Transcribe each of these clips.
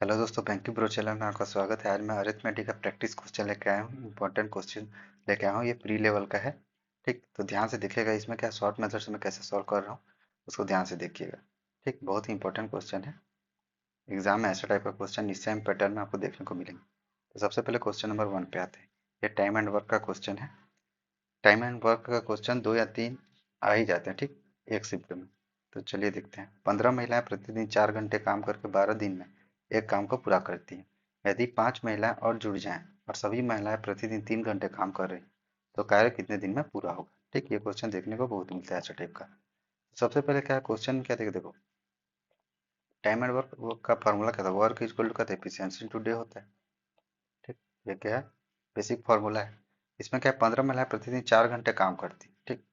Hello दोस्तों, banking pro channel में आपका स्वागत है। आज मैं अरिथमेटिक का प्रैक्टिस क्वेश्चन लेके आया हूँ। इंपॉर्टेंट क्वेश्चन लेके आया हूँ। ये प्री लेवल का है। ठीक, तो ध्यान से देखिएगा। इसमें क्या शॉर्ट मेथड से मैं कैसे सॉल्व कर रहा हूँ उसको ध्यान से देखिएगा। ठीक, बहुत ही इंपॉर्टेंट क्वेश्चन है। एग्जाम में ऐसा टाइप का क्वेश्चन इस सेम पैटर्न में आपको देखने को मिलेंगे। तो सबसे पहले क्वेश्चन नंबर 1 पे आते हैं। ये टाइम एंड वर्क का क्वेश्चन है। टाइम एंड वर्क का क्वेश्चन 2 या 3 आ ही जाते हैं। ठीक, एक शिफ्ट में। तो चलिए देखते हैं। 15 महिलाएं प्रतिदिन 4 घंटे काम करके 12 दिन में एक काम को पूरा करती हैं। यदि 5 महिलाएं और जुड़ जाएं और सभी महिलाएं प्रतिदिन 3 घंटे काम कर रही हैं, तो कार्य कितने दिन में पूरा होगा। ठीक, ये क्वेश्चन देखने को बहुत मिलता है ऐसा टाइप का। सबसे पहले क्या क्वेश्चन क्या देखो। टाइम एंड वर्क का फॉर्मूला क्या था? वर्क इज इक्वल टू क्या था? एफिशिएंसी टू डे होता है। ठीक, ये क्या है? बेसिक फॉर्मूला है। इसमें क्या है? 15 महिलाएं प्रतिदिन 4 घंटे काम करती। ठीक,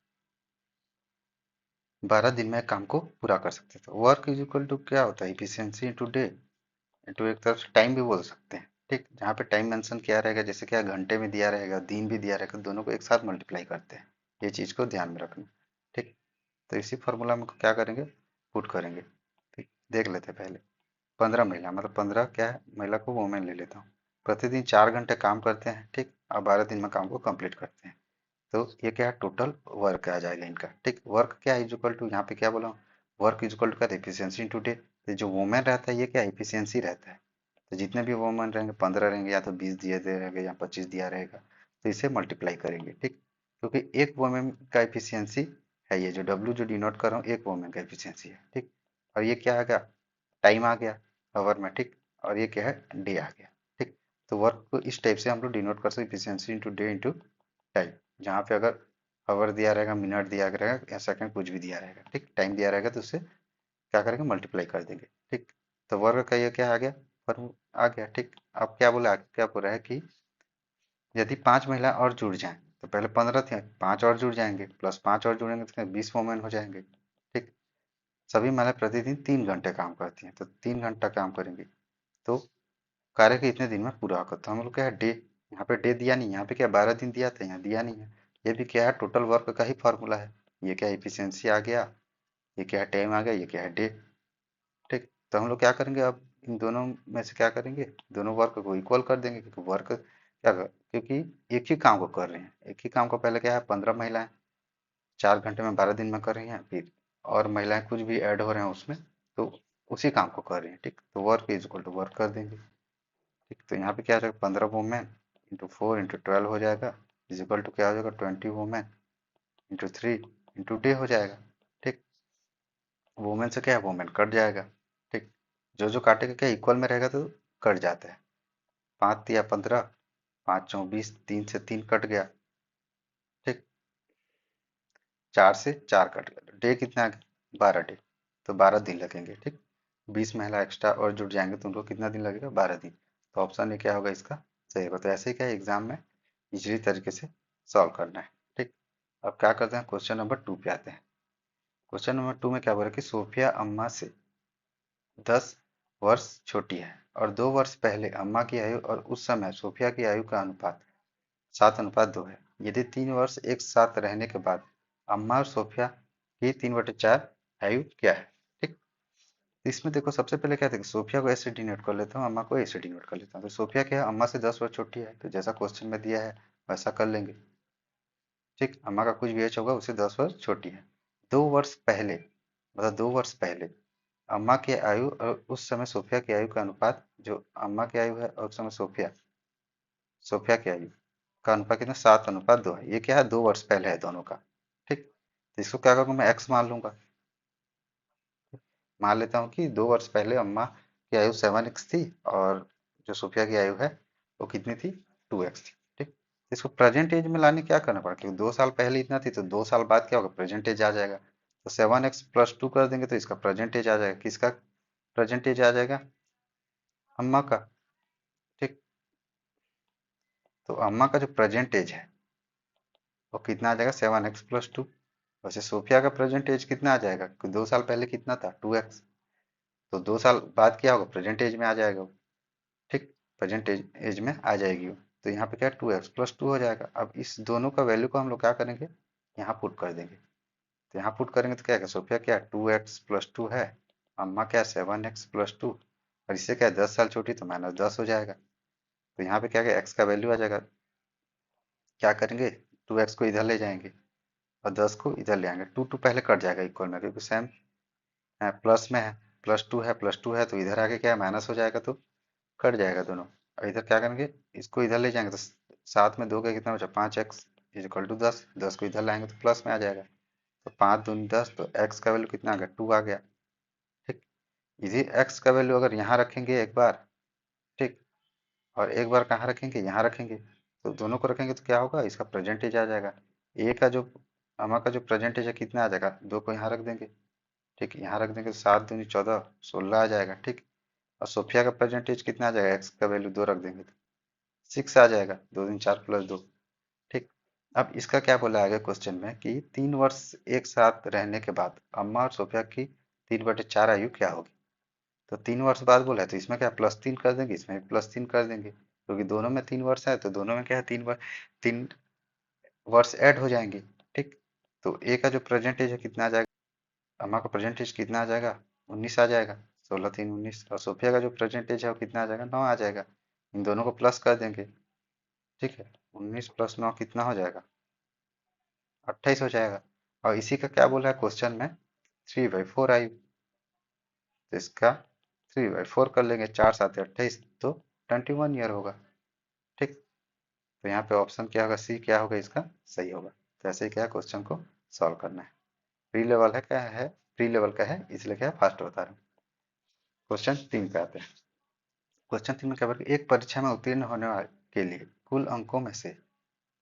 12 दिन में काम को पूरा कर सकते थे। वर्क इज इक्वल टू क्या होता है? इफिशियंसी इंटू डे इंटू एक तरफ से टाइम भी बोल सकते हैं। ठीक, जहाँ पे टाइम मेंशन किया रहेगा, जैसे क्या घंटे में दिया रहेगा, दिन भी दिया रहेगा, दोनों को एक साथ मल्टीप्लाई करते हैं। ये चीज़ को ध्यान में रखना। ठीक, तो इसी फॉर्मूला में क्या करेंगे? पुट करेंगे। ठीक, देख लेते हैं पहले। 15 महिला मतलब 15 क्या है? महिला को वोमेन ले लेता हूँ। प्रतिदिन 4 घंटे काम करते हैं। ठीक, और 12 दिन में काम को कंप्लीट करते हैं। तो ये क्या है? टोटल वर्क आ जाएगा इनका। ठीक, वर्क क्या इज इक्वल टू, यहाँ पे क्या बोला? वर्क इज इक्वल टू क्या? Efficiency into day. तो जो वोमेन रहता है ये क्या? एफिशिएंसी रहता है। तो जितने भी वोमेन रहेंगे 15 रहेंगे, या तो 20 दिए दे रहेंगे या 25 दिया रहेगा, तो इसे मल्टीप्लाई करेंगे। ठीक, क्योंकि एक वोमेन का एफिशिएंसी है, ये जो डब्ल्यू जो डिनोट कर रहा हूँ एक वोमेन का एफिशिएंसी है। ठीक, और ये क्या आ गया? टाइम आ गया आवर में। ठीक, और ये क्या है? डे आ गया। ठीक, तो वर्क को इस टाइप से हम लोग डिनोट कर सकते, efficiency into day into time. जहाँ पे अगर आवर दिया रहेगा, मिनट दिया रहेगा या सेकंड कुछ भी दिया रहेगा, ठीक, टाइम दिया रहेगा, तो उससे क्या करेंगे? मल्टीप्लाई कर देंगे। ठीक, तो वर्ग का ये क्या आ गया? फॉर्म आ गया। ठीक, अब क्या बोला? क्या बोल रहा है कि यदि 5 महिला और जुड़ जाएं, तो पहले 15 थे, 5 और जुड़ जाएंगे, प्लस 5 और जुड़ेंगे तो 20 वोमेन हो जाएंगे। ठीक, सभी महिला प्रतिदिन 3 घंटे काम करती हैं, तो 3 घंटा काम करेंगे, तो कार्य के इतने दिन में पूरा होगा। तो हम लोग क्या है? डे। यहाँ पे डे दिया नहीं, यहाँ पे क्या 12 दिन दिया था, यहाँ दिया नहीं है। ये भी क्या है? टोटल वर्क का ही फॉर्मूला है। ये क्या? एफिशिएंसी आ गया। ये क्या है? टाइम आ गया। ये क्या है? डे। ठीक, तो हम लोग क्या करेंगे अब? इन दोनों में से क्या करेंगे? दोनों वर्क को इक्वल कर देंगे, क्योंकि वर्क क्या क्योंकि एक ही काम को कर रहे हैं। एक ही काम को पहले क्या है? 15 महिलाएं 4 घंटे में 12 दिन में कर रही हैं, फिर और महिलाएं कुछ भी ऐड हो रहे हैं उसमें, तो उसी काम को कर रही हैं। ठीक, तो work is equal to work कर देंगे। ठीक, तो यहाँ पे क्या रहेगा? 15 वोमेन इंटू 4 इंटू 12 हो जाएगा, इज इक्वल टू क्या हो जाएगा? 20 वोमेन इंटू 3 इंटू डे हो जाएगा। ठीक, वोमेन से क्या है? वोमेन कट जाएगा। ठीक, जो जो काटेगा क्या इक्वल में रहेगा तो कट जाता है। 5 या 15, 5 चौ 20, 3 से 3 कट गया। ठीक, 4 से 4 कट गया, डे कितना आ गया? 12 डे। तो 12 दिन लगेंगे। ठीक, 20 महिला एक्स्ट्रा और जुड़ जाएंगे तो उनको कितना दिन लगेगा? 12 दिन। तो ऑप्शन ये क्या होगा इसका? सही होगा। तो ऐसे ही क्या एग्जाम में इजली तरीके से सॉल्व करना है। ठीक, अब क्या करते हैं? क्वेश्चन नंबर 2 पे आते हैं। क्वेश्चन नंबर 2 में क्या बोला कि सोफिया अम्मा से 10 वर्ष छोटी है और 2 वर्ष पहले अम्मा की आयु और उस समय सोफिया की आयु का अनुपात 7:2 है। यदि 3 वर्ष एक साथ रहने के बाद अम्मा और सोफिया की 3/4 आयु क्या है? ठीक, इसमें देखो सबसे पहले क्या था? सोफिया को ऐसे डिनोट कर लेता हूँ, अम्मा को ऐसे डिनोट कर लेता हूँ। तो सोफिया क्या है? अम्मा से 10 वर्ष छोटी है, तो जैसा क्वेश्चन में दिया है वैसा कर लेंगे। ठीक, अम्मा का कुछ भी एज होगा, उससे 10 वर्ष छोटी है। 2 वर्ष पहले मतलब 2 वर्ष पहले अम्मा की आयु और उस समय सोफिया की आयु का अनुपात, जो अम्मा की आयु है और उस समय सोफिया सोफिया की आयु का अनुपात कितना? 7:2 है। ये क्या है? 2 वर्ष पहले है दोनों का। ठीक, तो इसको क्या करूँगा? मैं एक्स मान लूंगा। मान लेता हूँ कि 2 वर्ष पहले अम्मा की आयु 7x थी और जो सोफिया की आयु है वो कितनी थी? 2x थी। ठीक, इसको प्रेजेंट एज में लाने क्या करना पड़ा? क्योंकि 2 साल पहले इतना थी, तो 2 साल बाद क्या होगा? प्रेजेंट एज आ जाएगा। तो 7x+2 कर देंगे तो इसका प्रेजेंट एज आ जाएगा। किसका प्रेजेंट एज आ जाएगा? अम्मा का। ठीक, तो अम्मा का जो प्रेजेंट एज है वो कितना आ जाएगा? 7x+2। वैसे सोफिया का प्रेजेंट एज कितना आ जाएगा? 2 साल पहले कितना था? 2x। तो 2 साल बाद क्या होगा? प्रेजेंट एज में आ जाएगा वो। ठीक, प्रेजेंट एज में आ जाएगी वो। तो यहाँ पे क्या? 2x+2 हो जाएगा। अब इस दोनों का वैल्यू को हम लोग क्या करेंगे? यहाँ पुट कर देंगे। तो यहाँ पुट करेंगे तो क्या है? सोफिया क्या? 2x+2 है। अम्मा क्या? 7x+2। और इससे क्या है 10 साल छोटी तो -10 हो जाएगा। तो यहाँ पे क्या है एक्स का वैल्यू आ जाएगा। क्या करेंगे 2x को इधर ले जाएंगे और 10 को इधर ले आएंगे। 2 2 पहले कट जाएगा इक्वल में, क्योंकि सेम है, प्लस में है, +2 है तो इधर आके क्या है माइनस हो जाएगा तो कट जाएगा दोनों। और इधर क्या करेंगे इसको इधर ले जाएंगे तो साथ में 2 का कितना बचा 5x इक्वल टू 10, 10 को इधर लाएंगे तो प्लस में आ जाएगा। तो 5 दूनी 10 तो x का वैल्यू कितना आ गया 2 आ गया। ठीक, इसी x का वैल्यू अगर यहाँ रखेंगे एक बार, ठीक, और एक बार कहाँ रखेंगे यहाँ रखेंगे, तो दोनों को रखेंगे तो क्या होगा इसका प्रेजेंटेज आ जाएगा। ए का जो अमा का जो प्रेजेंटेज है कितना आ जाएगा 2 को यहाँ रख देंगे। ठीक, यहाँ रख देंगे तो 7 दूनी 14 16 आ जाएगा। ठीक, और सोफिया का परसेंटेज कितना आ जाएगा एक्स का वैल्यू 2 रख देंगे तो 6 आ जाएगा। 2 दूनी 4 प्लस 2। ठीक, अब इसका क्या बोला आगे क्वेश्चन में कि 3 वर्ष एक साथ रहने के बाद अम्मा और सोफिया की 3/4 आयु क्या होगी। तो 3 वर्ष बाद बोला है तो इसमें क्या +3 कर देंगे, इसमें भी +3 कर देंगे, क्योंकि दोनों में 3 वर्ष है तो दोनों में क्या है 3 वर्ष ऐड हो जाएंगे। ठीक, तो ए का जो प्रेजेंटेज है कितना आ जाएगा, अम्मा का प्रेजेंटेज कितना आ जाएगा 19 आ जाएगा। 16 3 19। और सोफिया का जो प्रेजेंटेज है वो कितना आ जाएगा 9 आ जाएगा। इन दोनों को प्लस कर देंगे। ठीक है, 19 + 9 कितना हो जाएगा 28 हो जाएगा। और इसी का क्या बोला है क्वेश्चन में 3/4 आयु, तो इसका 3/4 कर लेंगे, 4 7 28 तो 21 ईयर होगा। ठीक, तो यहाँ पे ऑप्शन क्या होगा सी क्या होगा इसका सही होगा। तो ऐसे ही क्या है क्वेश्चन को सॉल्व करना है। प्री लेवल है क्या है, प्री लेवल का है इसलिए क्या है फास्ट बता रहा हूँ। क्वेश्चन 3 पे आते हैं। क्वेश्चन 3 में क्या बोला एक परीक्षा में उत्तीर्ण होने वाले के लिए कुल अंकों में से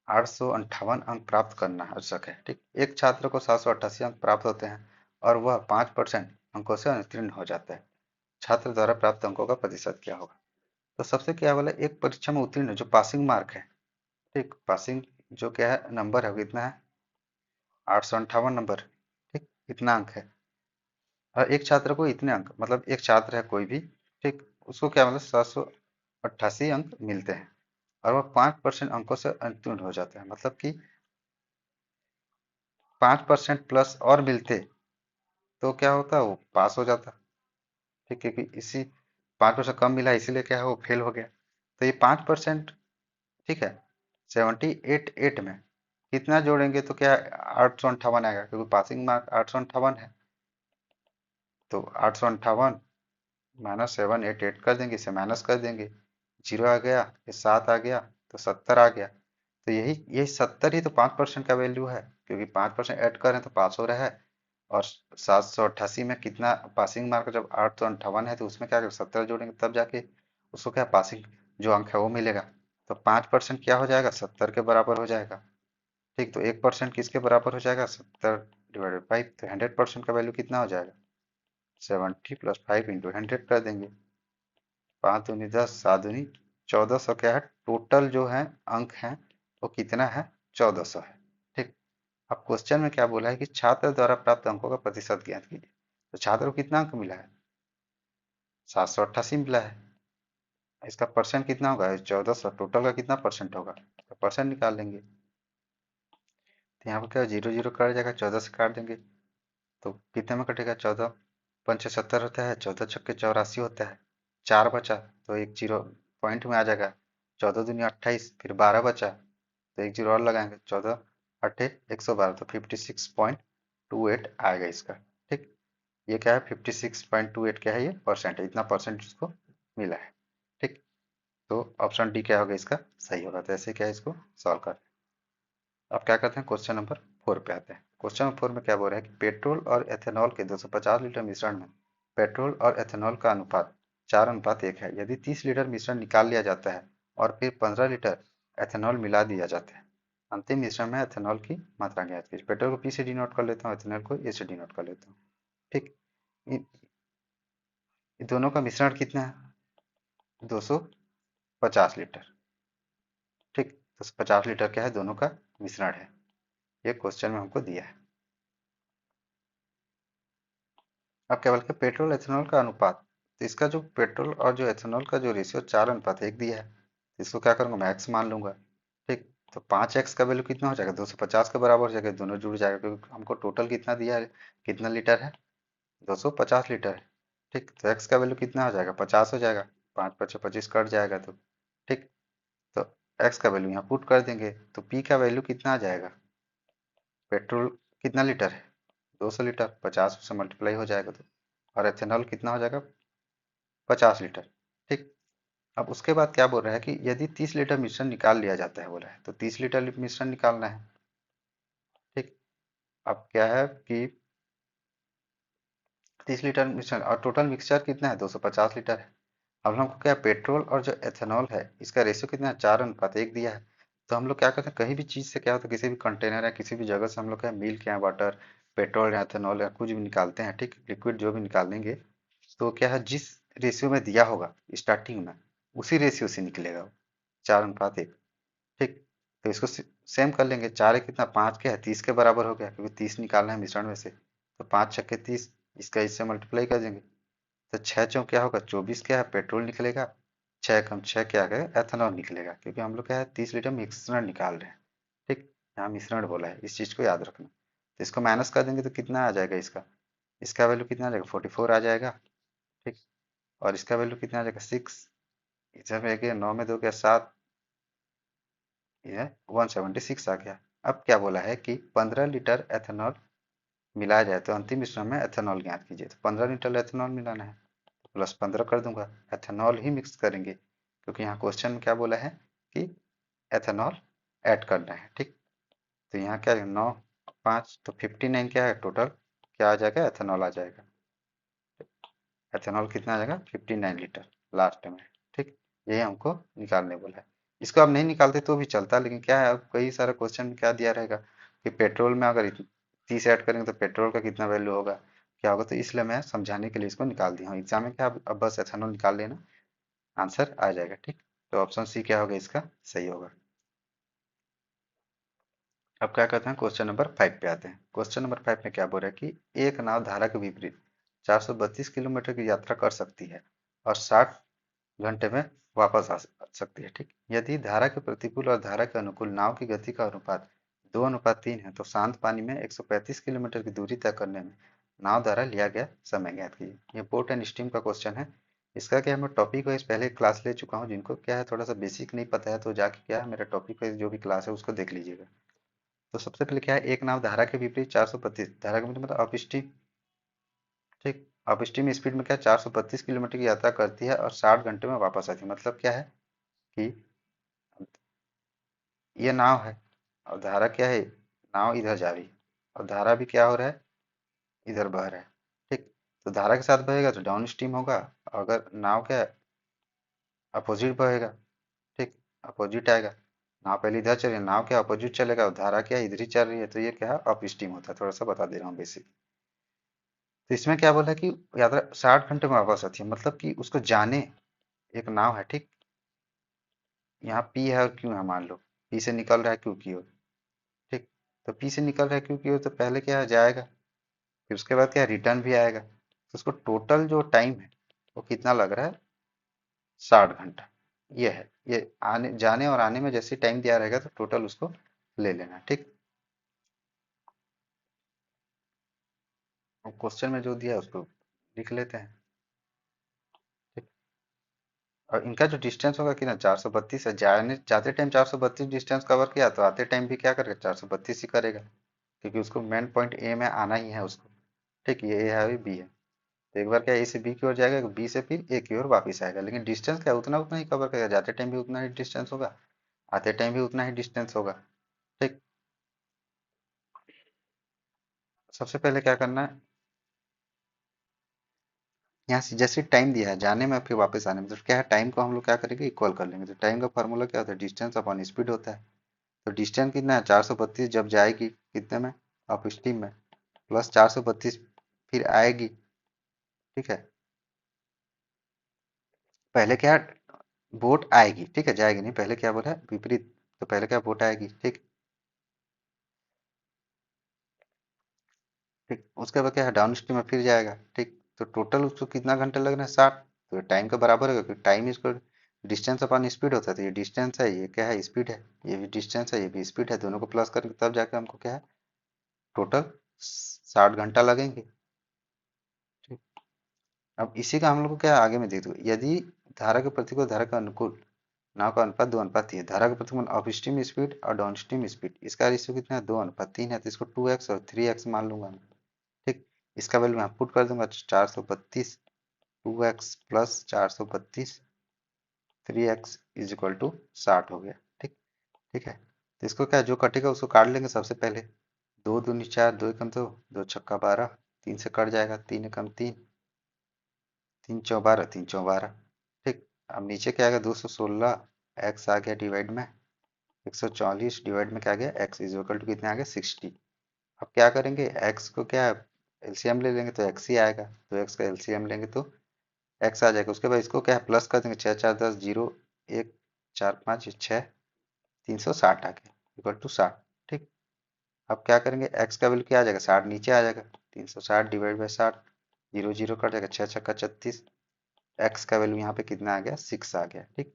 858 अंक प्राप्त करना आवश्यक है। ठीक, एक छात्र को 788 अंक प्राप्त होते हैं और वह 5% अंकों से अनुत्तीर्ण हो जाता है। छात्र द्वारा प्राप्त अंकों का प्रतिशत क्या होगा। तो सबसे क्या बोला एक परीक्षा में उत्तीर्ण जो पासिंग मार्क है, ठीक, पासिंग जो क्या है नंबर है वो कितना है 858 नंबर। ठीक, इतना अंक है और एक छात्र को इतने अंक, मतलब एक छात्र है कोई भी, ठीक, उसको क्या मतलब 788 अंक मिलते हैं और वह 5% अंकों से उत्तीर्ण हो जाता है, मतलब कि 5% प्लस और मिलते तो क्या होता वो पास हो जाता। ठीक है, क्योंकि इसी 5% कम मिला इसीलिए क्या है वो फेल हो गया। तो ये 5%, ठीक है, 78 में कितना जोड़ेंगे तो क्या 858 आएगा, क्योंकि पासिंग मार्क 858 है। तो 858 -788 कर देंगे, इसे माइनस कर देंगे, 0 आ गया, ये 7 आ गया तो 70 आ गया। तो यही यही 70 ही तो 5% का वैल्यू है, क्योंकि 5% ऐड कर रहे हैं तो पास हो रहा है। और 788 में कितना पासिंग मार्क जब 858 है तो उसमें क्या 70 जोड़ेंगे तब जाके उसको क्या पासिंग जो अंक है वो मिलेगा। तो 5% क्या हो जाएगा 70 के बराबर हो जाएगा। ठीक, तो 1% किसके बराबर हो जाएगा 70/5, तो 100% का वैल्यू कितना हो जाएगा 70 + 5 × 100 कर देंगे। 5 दूनी 10, 7 दूनी 1400 क्या है टोटल जो है अंक है वो कितना है 1400 है। ठीक, अब क्वेश्चन में क्या बोला है कि छात्र द्वारा प्राप्त अंकों का प्रतिशत ज्ञात कीजिए। तो छात्र को कितना अंक मिला है 788 मिला है, इसका परसेंट कितना होगा 1400, टोटल का कितना परसेंट होगा तो परसेंट निकाल लेंगे। तो यहाँ पर क्या 0 0 कट जाएगा, 14 से काट देंगे तो कितने में कटेगा 14 पंचे 70 होता है, 14 छक्के 84 होता है, 4 बचा तो एक जीरो पॉइंट में आ जाएगा। 14 दूनी 28, फिर 12 बचा तो एक जीरो और लगाएंगे, 14 अट्ठे 112 तो 56.28 आएगा इसका। ठीक, ये क्या है 56.28 क्या है ये परसेंट है, इतना परसेंट इसको मिला है। ठीक, तो ऑप्शन डी क्या होगा इसका सही होगा। तो ऐसे क्या है इसको सॉल्व कर। अब क्या करते हैं क्वेश्चन नंबर 4 पे आते हैं। क्वेश्चन नंबर 4 में क्या बोल रहा है कि पेट्रोल और एथेनॉल के 250 लीटर मिश्रण में पेट्रोल और एथेनॉल का अनुपात 4:1 है। यदि 30 लीटर मिश्रण निकाल लिया जाता है और फिर 15 लीटर एथेनॉल मिला दिया जाता है, अंतिम मिश्रण में एथेनॉल की मात्रा ज्ञात कीजिए। पेट्रोल को पी से डिनोट कर लेता हूँ, एथेनॉल को ए से डिनोट कर लेता हूँ। ठीक, इन इन दोनों का मिश्रण कितना है 250 लीटर। ठीक, तो 50 लीटर क्या है दोनों का मिश्रण है, ये क्वेश्चन में हमको दिया है। अब क्या बोल के पेट्रोल एथेनॉल का अनुपात, तो इसका जो पेट्रोल और जो एथेनॉल का जो रेशियो 4:1 दिया है, इसको क्या करूंगा मैं एक्स मान लूंगा। ठीक, तो 5x का वैल्यू कितना हो जाएगा 250 के बराबर हो जाएगा, दोनों जुड़ जाएगा क्योंकि हमको टोटल कितना दिया है, कितना लीटर है 250 लीटर है। ठीक, तो एक्स का वैल्यू कितना हो जाएगा, 50 हो जाएगा, 5 × 5 = 25 कट जाएगा तो। ठीक, तो एक्स का वैल्यू यहाँ पुट कर देंगे, तो पी का वैल्यू कितना आ जाएगा, पेट्रोल कितना लीटर है, 200 लीटर, 50 से मल्टीप्लाई हो जाएगा तो, और एथेनॉल कितना हो जाएगा, 50 लीटर। ठीक, अब उसके बाद क्या बोल रहा है कि यदि 30 लीटर मिश्रण निकाल लिया जाता है, बोला है तो 30 लीटर मिश्रण निकालना है। ठीक, अब क्या है कि 30 लीटर मिश्रण और टोटल मिक्सचर कितना है, 250 लीटर है। अब हमको क्या, पेट्रोल और जो एथेनॉल है इसका रेशियो कितना है, 4:1 दिया है। तो हम लोग क्या करते हैं, कहीं भी चीज़ से क्या होता है, किसी भी कंटेनर या किसी भी जगह से हम लोग क्या, मिल्क या वाटर, पेट्रोल या एथेनॉल या कुछ भी निकालते हैं, ठीक, लिक्विड जो भी निकालेंगे, तो क्या है, जिस रेशियो में दिया होगा स्टार्टिंग में, उसी रेशियो से निकलेगा वो, 4:1। ठीक, तो इसको सेम कर लेंगे, 4 है कितना, 5 क्या है, 30 के बराबर हो गया, क्योंकि 30 निकालना है मिश्रण में से, तो 5×6 = 30, इसका इससे मल्टीप्लाई कर देंगे, तो 6×4 क्या होगा, 24 क्या है, पेट्रोल निकलेगा, 6×6 क्या है, एथेनॉल निकलेगा, क्योंकि हम लोग क्या है, 30 लीटर मिश्रण निकाल रहे हैं। ठीक, यहाँ मिश्रण बोला है, इस चीज को याद रखना। तो इसको माइनस कर देंगे तो कितना आ जाएगा, इसका इसका वैल्यू कितना आ जाएगा, 44 आ जाएगा। ठीक, और इसका वैल्यू कितना आ जाएगा, 6, इधर में गया 9 में 2 गया 7, ये 176 आ गया। अब क्या बोला है कि 15 लीटर एथेनॉल मिलाया जाए तो अंतिम मिश्रण में एथेनॉल ज्ञात कीजिए, तो 15 लीटर एथेनॉल मिलाना है, प्लस 15 कर दूंगा, एथेनॉल ही मिक्स करेंगे, क्योंकि यहाँ क्वेश्चन में क्या बोला है कि एथेनॉल ऐड करना है। ठीक, तो यहाँ क्या है, 9×5 तो 59 क्या है टोटल, क्या आ जाएगा, एथेनॉल आ जाएगा। एथेनॉल कितना आ जाएगा, 59 लीटर लास्ट में। ठीक, यही हमको निकालने बोला है। इसको आप नहीं निकालते तो भी चलता, लेकिन क्या है, अब कई सारा क्वेश्चन में क्या दिया रहेगा कि पेट्रोल में अगर 30 ऐड करेंगे तो पेट्रोल का कितना वैल्यू होगा, क्या होगा, तो इसलिए मैं समझाने के लिए इसको निकाल दिया हूँ। एग्जाम में क्या, अब बस एथेनॉल निकाल लेना, आंसर आ जाएगा। ठीक, तो ऑप्शन सी क्या होगा, इसका सही होगा। अब क्या कहते हैं, क्वेश्चन नंबर 5 पे आते हैं। क्वेश्चन नंबर 5 में क्या बोल रहा है कि एक नाव धारा के विपरीत 432 किलोमीटर की यात्रा कर सकती है और 60 घंटे में वापस आ सकती है। ठीक, यदि धारा के प्रतिकूल और धारा के अनुकूल नाव की गति का अनुपात 2:3 है, तो शांत पानी में 135 किलोमीटर की दूरी तय करने में नाव द्वारा लिया गया समय ज्ञात कीजिए। ये बोट एंड स्टीम का क्वेश्चन है। इसका क्या है, मैं टॉपिक वाइज पहले क्लास ले चुका हूँ, जिनको क्या है थोड़ा सा बेसिक नहीं पता है तो जाके क्या है, मेरा टॉपिक वाइज जो भी क्लास है उसको देख लीजिएगा। तो सबसे पहले क्या है, एक नाव धारा के विपरीत 432, धारा का मतलब अपस्ट्रीम। ठीक, अपस्ट्रीम स्पीड में क्या 432 किलोमीटर की यात्रा करती है और 60 घंटे में वापस आती है। मतलब क्या है कि ये नाव है और धारा क्या है, नाव इधर जा रही है और धारा भी क्या हो रहा है, इधर बह रहा है। ठीक, तो धारा के साथ बहेगा तो डाउन स्ट्रीम होगा, अगर नाव क्या है, अपोजिट बहेगा। ठीक, अपोजिट आएगा, नाव पहले इधर चल रही है, नाव क्या अपोजिट चलेगा और धारा क्या इधर ही चल रही है, तो ये क्या है, अप स्ट्रीम होता है। थोड़ा सा बता दे रहा हूँ बेसिक। तो इसमें क्या बोला है कि यात्रा 60 घंटे में वापस आती है, मतलब कि उसको जाने, एक नाव है, ठीक, यहाँ पी है और क्यू है, मान लो पी से निकल रहा है क्यू की ओर। ठीक, तो पी से निकल रहा है क्यू की ओर, तो पहले क्या है, जाएगा, फिर उसके बाद क्या है, रिटर्न भी आएगा, तो उसको टोटल जो टाइम है वो कितना लग रहा है, 60 घंटा। ये है, ये आने जाने और आने में जैसे टाइम दिया रहेगा तो टोटल उसको ले लेना। ठीक, क्वेश्चन में जो दिया है उसको लिख लेते हैं। ठीक, और इनका जो डिस्टेंस होगा कि ना 432 है, जाने जाते टाइम 432 डिस्टेंस कवर किया, तो आते टाइम भी क्या करेगा, 432 ही करेगा, क्योंकि उसको मेन पॉइंट ए में आना ही है उसको। ठीक, ये ए है, बी है, तो एक बार क्या ए से बी की ओर जाएगा, बी से फिर ए की ओर वापस आएगा, लेकिन डिस्टेंस क्या उतना उतना ही कवर करेगा, जाते टाइम भी उतना ही डिस्टेंस होगा, आते टाइम भी उतना ही डिस्टेंस होगा। ठीक, सबसे पहले क्या करना है, यहाँ से जैसे टाइम दिया है जाने में फिर वापस आने में, तो क्या है, टाइम को हम लोग क्या करेंगे, इक्वल कर लेंगे। तो टाइम का फार्मूला क्या होता है, डिस्टेंस अपॉन स्पीड होता है। तो डिस्टेंस कितना है, 432 जब जाएगी कितने में, अप स्ट्रीम में, प्लस 432 फिर आएगी। ठीक है, पहले क्या है, बोट आएगी, ठीक है, जाएगी नहीं, पहले क्या बोला है, विपरीत, तो पहले क्या बोट आएगी। ठीक, ठीक, उसके बाद क्या है, डाउन स्ट्रीम में फिर जाएगा। ठीक, तो टोटल उसको कितना घंटे लगना है, 60, तो टाइम के बराबर होगा, क्योंकि टाइम इसको डिस्टेंस अपॉन स्पीड होता है, तो ये डिस्टेंस है, ये क्या है, स्पीड है, ये भी डिस्टेंस है, ये भी स्पीड है, दोनों को प्लस करके तब जाके हमको क्या है, टोटल 60 घंटा लगेंगे। ठीक, अब इसी का हम लोग को क्या आगे में देख दो, यदि धारा के प्रतिकूल धारा के अनुकूल नाव का अनुपात 2:3 है, धारा के प्रतिकूल अपस्ट्रीम स्पीड और डाउनस्ट्रीम स्पीड, इसका रेशियो कितना है 2:3 है, तो इसको 2x और 3x मान लूंगा मैं। ठीक, इसका वैल्यू यहाँ पुट कर दूंगा, 432 2x plus 432 3x is equal to 60 हो गया। ठीक, ठीक है, तो इसको क्या जो कटेगा उसको काट लेंगे सबसे पहले। 2 दूनी 4, 2 एकम 2, 2 छक्का 12, 3 से कट जाएगा, 3 एकम 3, 3 चौ 12, 3 चौ 12। ठीक, अब नीचे क्या आएगा 216, x आ गया डिवाइड में 144 डिवाइड में क्या आ गया x इज इक्वल टू कितना आ गया 60। अब क्या करेंगे x को क्या एलसीएम ले लेंगे तो x ही आएगा, तो x का एलसीएम लेंगे तो x आ जाएगा। उसके बाद इसको क्या है प्लस कर देंगे, 6 4 10 0 1 4 5 6 360 आ गया इक्वल टू 60। ठीक, अब क्या करेंगे x का वैल्यू क्या आ जाएगा 60 नीचे आ जाएगा, 360 डिवाइड बाई 60, 0 0 कट जाएगा, 6 छक्का 36, x का वैल्यू यहाँ पे कितना आ गया 6 आ गया। ठीक,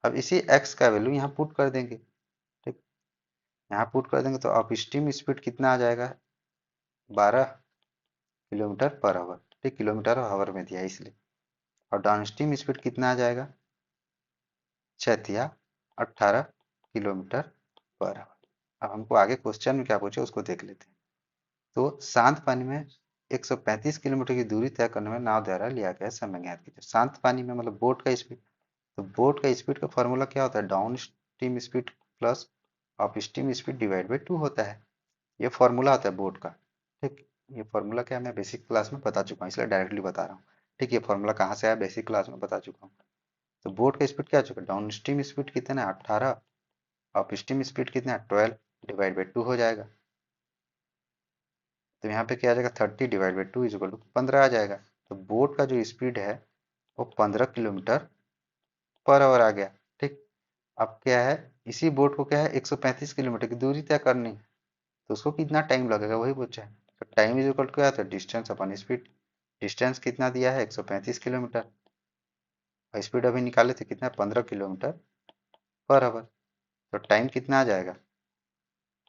अब इसी x का वैल्यू यहाँ पुट कर देंगे। ठीक, यहाँ पुट कर देंगे तो अपस्ट्रीम स्पीड कितना आ जाएगा 12 किलोमीटर पर आवर। ठीक, किलोमीटर आवर में दिया है इसलिए, और डाउनस्ट्रीम स्पीड कितना आ जाएगा 18 किलोमीटर पर आवर। अब हमको आगे क्वेश्चन में क्या पूछे उसको देख लेते हैं। तो शांत पानी में 135 किलोमीटर की दूरी तय करने में नाव द्वारा लिया गया समय ज्ञात कीजिए। शांत पानी में मतलब बोट का स्पीड, तो बोट का स्पीड का फॉर्मूला क्या होता है down stream speed plus up stream speed divide by 2 होता है। ये फॉर्मूला होता है बोट का। ठीक, ये फॉर्मूला क्या मैं बेसिक क्लास में बता चुका हूँ इसलिए डायरेक्टली बता रहा हूँ। ठीक, ये फॉर्मूला कहाँ से आया बेसिक क्लास में बता चुका हूँ। तो बोट का स्पीड क्या चुका डाउन स्ट्रीम स्पीड कितना है 18, अप स्ट्रीम स्पीड कितना है 12 डिवाइड बाई 2 हो जाएगा। तो यहाँ पे क्या आ जाएगा 30 divide by 2 is equal to 15 आ जाएगा। तो बोट का जो स्पीड है वो 15 किलोमीटर पर आवर आ गया। ठीक, अब क्या है इसी बोट को क्या है 135 किलोमीटर की दूरी तय करनी है, तो उसको कितना टाइम लगेगा वही पूछा है। तो टाइम इज इक्वल टू क्या आता है डिस्टेंस अपॉन स्पीड। डिस्टेंस कितना दिया है 135 किलोमीटर, और स्पीड अभी निकाले थे कितना 15 किलोमीटर पर आवर। तो टाइम कितना आ जाएगा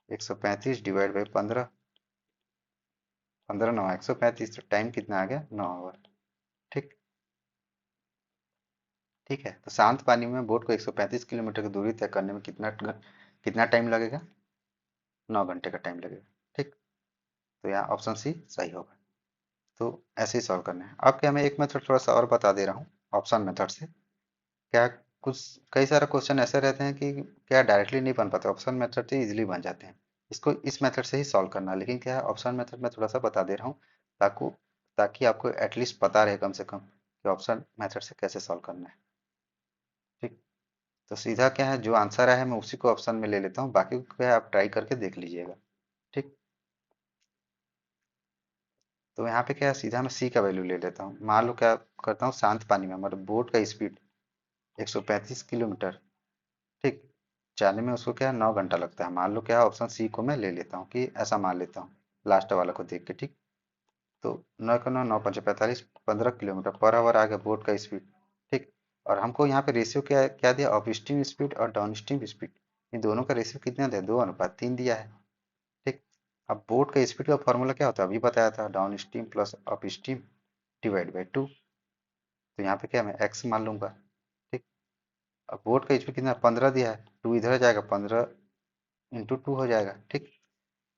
135 डिवाइड बाई 15, 15 9 135, तो टाइम कितना आ गया 9 आवर। ठीक, ठीक है, तो शांत पानी में बोट को 135 किलोमीटर की दूरी तय करने में कितना टाइम लगेगा 9 घंटे का टाइम लगेगा। ठीक, तो यहाँ ऑप्शन सी सही होगा। तो ऐसे ही सॉल्व करना है। अब क्या मैं एक मेथड थोड़ा सा और बता दे रहा हूँ ऑप्शन मेथड से। क्या कुछ कई सारे क्वेश्चन ऐसे रहते हैं कि क्या डायरेक्टली नहीं बन पाते, ऑप्शन मेथड से इजीली बन जाते हैं। इसको इस मेथड से ही सॉल्व करना है, लेकिन क्या है ऑप्शन मेथड में थोड़ा सा बता दे रहा हूँ ताकि ताकि आपको एटलीस्ट पता रहे कम से कम कि ऑप्शन मेथड से कैसे सॉल्व करना है। ठीक, तो सीधा क्या है जो आंसर है मैं उसी को ऑप्शन में ले लेता हूँ, बाकी को क्या है आप ट्राई करके देख लीजिएगा। ठीक, तो यहाँ पे क्या है सीधा मैं सी का वैल्यू ले लेता हूँ। मान लो क्या करता हूँ शांत पानी में मतलब बोट का स्पीड 135 किलोमीटर। ठीक, जाने में उसको क्या है 9 घंटा लगता है। मान लो क्या है ऑप्शन सी को मैं ले लेता हूँ कि ऐसा मान लेता हूँ लास्ट वाला को देख के। ठीक, तो 9 का 9 9 5 45 15 किलोमीटर पर आवर आ गया बोट का स्पीड। ठीक, और हमको यहाँ पे रेशियो क्या क्या दिया अपस्ट्रीम स्पीड और डाउनस्ट्रीम स्पीड, इन दोनों का रेशियो कितना दिया 2:3 दिया है। ठीक, अब बोट का स्पीड का फॉर्मूला क्या होता है अभी बताया था down stream plus up stream divide by 2। तो यहाँ पे क्या मैं एक्स मान लूंगा। ठीक, अब बोट का स्पीड कितना 15 दिया है, 2 इधर जाएगा 15 × 2 हो जाएगा। ठीक,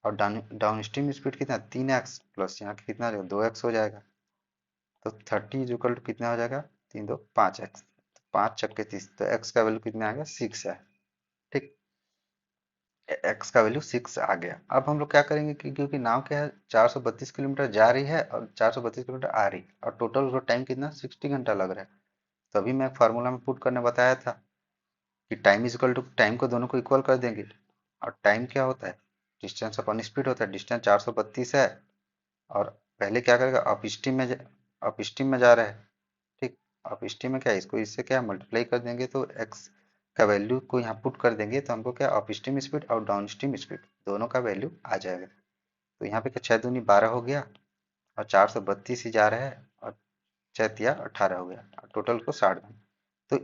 और डाउन स्ट्रीम स्पीड कितना 3x प्लस यहाँ कितना 2x हो जाएगा। तो 30 इज इक्वल टू कितना हो जाएगा 3 2 5x, 5 छक्के 30, तो x का वैल्यू कितना आ गया 6 है। ठीक, x का वैल्यू 6 आ गया। अब हम लोग क्या करेंगे कि क्योंकि नाव क्या है 432 किलोमीटर जा रही है और 432 किलोमीटर आ रही है और टोटल उसको टाइम कितना 60 घंटा लग रहा है। तभी मैं फार्मूला में पुट करने बताया था कि time is equal to time को दोनों को इक्वल कर देंगे। और टाइम क्या होता है डिस्टेंस अपॉन स्पीड होता है। डिस्टेंस 432 है और पहले क्या करेगा अप स्ट्रीम में जा रहा है। ठीक, अप स्ट्रीम में क्या है इसको इससे क्या मल्टीप्लाई कर देंगे तो x का वैल्यू को यहाँ पुट कर देंगे तो हमको क्या अप स्ट्रीम स्पीड और डाउन स्ट्रीम स्पीड दोनों का वैल्यू आ जाएगा। तो यहाँ पे क्या 6 दूनी 12 हो गया और 432 ही जा रहा है और 6 तिया 18 हो गया और टोटल को 60 में। तो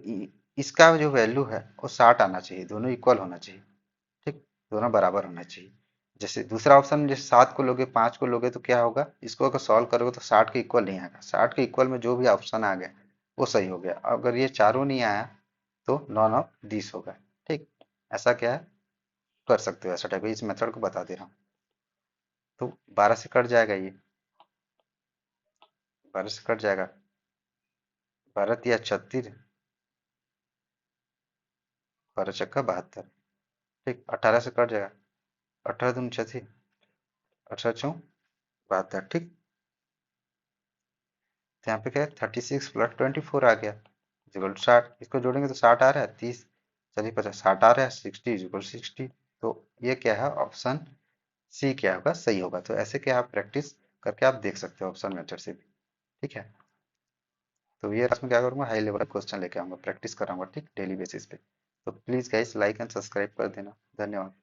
इसका जो वैल्यू है वो 60 आना चाहिए, दोनों इक्वल होना चाहिए। ठीक, दोनों बराबर होना चाहिए। जैसे दूसरा ऑप्शन में जैसे 7 को लोगे 5 को लोगे तो क्या होगा, इसको अगर सॉल्व करोगे तो 60 के इक्वल नहीं आएगा, 60 के इक्वल में जो भी ऑप्शन आ गया वो सही हो गया, अगर ये चारों नहीं आया तो नॉन ऑफ दिस होगा। ठीक, ऐसा क्या है कर सकते हो, ऐसा टाइप इस मेथड को बता दे रहा हूँ। तो 12 से कट जाएगा ये, 12 से कट जाएगा, 12 या 36, 12 चक्का 72। ठीक, 18 से कट जाएगा, 18 दूनी 36, 18 चौं 72। ठीक, तो यहाँ पे क्या है 36 प्लस 24 आ गया इक्वल 60, इसको जोड़ेंगे तो 60 आ रहा है, 30 चलिए 50 60 आ रहा है, 60 इक्वल 60। तो ये क्या है ऑप्शन सी क्या होगा सही होगा। तो ऐसे क्या आप प्रैक्टिस करके आप देख सकते हो ऑप्शन मेथड से भी। ठीक है, तो ये क्लास में क्या करूँगा हाई लेवल क्वेश्चन लेके आऊंगा, प्रैक्टिस कराऊंगा ठीक डेली बेसिस पे। तो please guys like and subscribe कर देना, धन्यवाद।